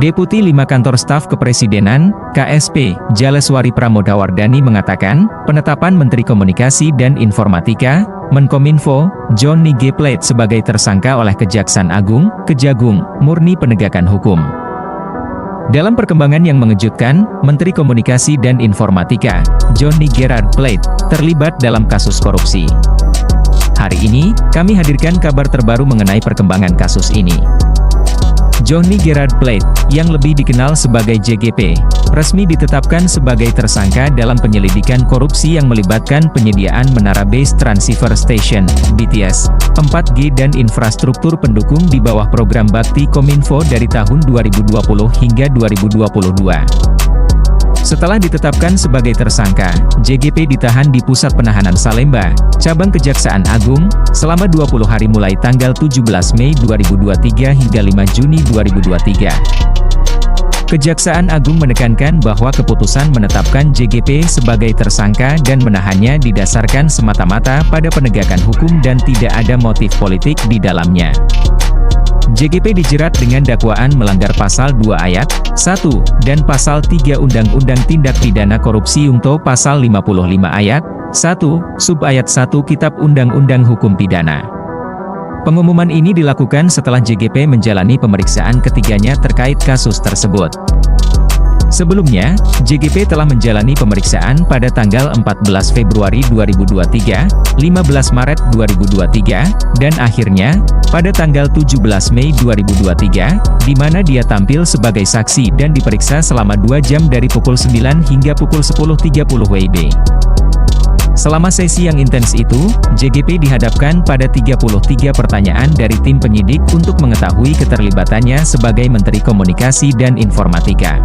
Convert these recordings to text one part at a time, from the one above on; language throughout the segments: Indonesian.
Deputi 5 Kantor Staf Kepresidenan, KSP, Jaleswari Pramodawardhani mengatakan, penetapan Menteri Komunikasi dan Informatika, Menkominfo, Johnny G. Plate sebagai tersangka oleh Kejaksaan Agung, Kejagung, murni penegakan hukum. Dalam perkembangan yang mengejutkan, Menteri Komunikasi dan Informatika, Johnny Gerard Plate, terlibat dalam kasus korupsi. Hari ini, kami hadirkan kabar terbaru mengenai perkembangan kasus ini. Johnny Gerard Plate, yang lebih dikenal sebagai JGP, resmi ditetapkan sebagai tersangka dalam penyelidikan korupsi yang melibatkan penyediaan menara Base Transceiver Station, BTS, 4G dan infrastruktur pendukung di bawah program Bakti Kominfo dari tahun 2020 hingga 2022. Setelah ditetapkan sebagai tersangka, JGP ditahan di Pusat Penahanan Salemba, Cabang Kejaksaan Agung, selama 20 hari mulai tanggal 17 Mei 2023 hingga 5 Juni 2023. Kejaksaan Agung menekankan bahwa keputusan menetapkan JGP sebagai tersangka dan menahannya didasarkan semata-mata pada penegakan hukum dan tidak ada motif politik di dalamnya. JGP dijerat dengan dakwaan melanggar Pasal 2 Ayat 1, dan Pasal 3 Undang-Undang Tindak Pidana Korupsi Junto Pasal 55 Ayat 1, Sub-Ayat 1 Kitab Undang-Undang Hukum Pidana. Pengumuman ini dilakukan setelah JGP menjalani pemeriksaan ketiganya terkait kasus tersebut. Sebelumnya, JGP telah menjalani pemeriksaan pada tanggal 14 Februari 2023, 15 Maret 2023, dan akhirnya, pada tanggal 17 Mei 2023, di mana dia tampil sebagai saksi dan diperiksa selama 2 jam dari pukul 9 hingga pukul 10.30 WIB. Selama sesi yang intens itu, JGP dihadapkan pada 33 pertanyaan dari tim penyidik untuk mengetahui keterlibatannya sebagai Menteri Komunikasi dan Informatika.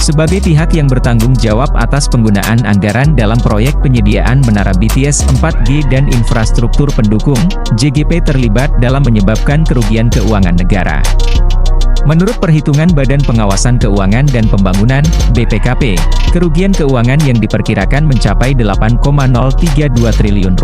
Sebagai pihak yang bertanggung jawab atas penggunaan anggaran dalam proyek penyediaan menara BTS 4G dan infrastruktur pendukung, JGP terlibat dalam menyebabkan kerugian keuangan negara. Menurut perhitungan Badan Pengawasan Keuangan dan Pembangunan, BPKP, kerugian keuangan yang diperkirakan mencapai Rp8,032 triliun.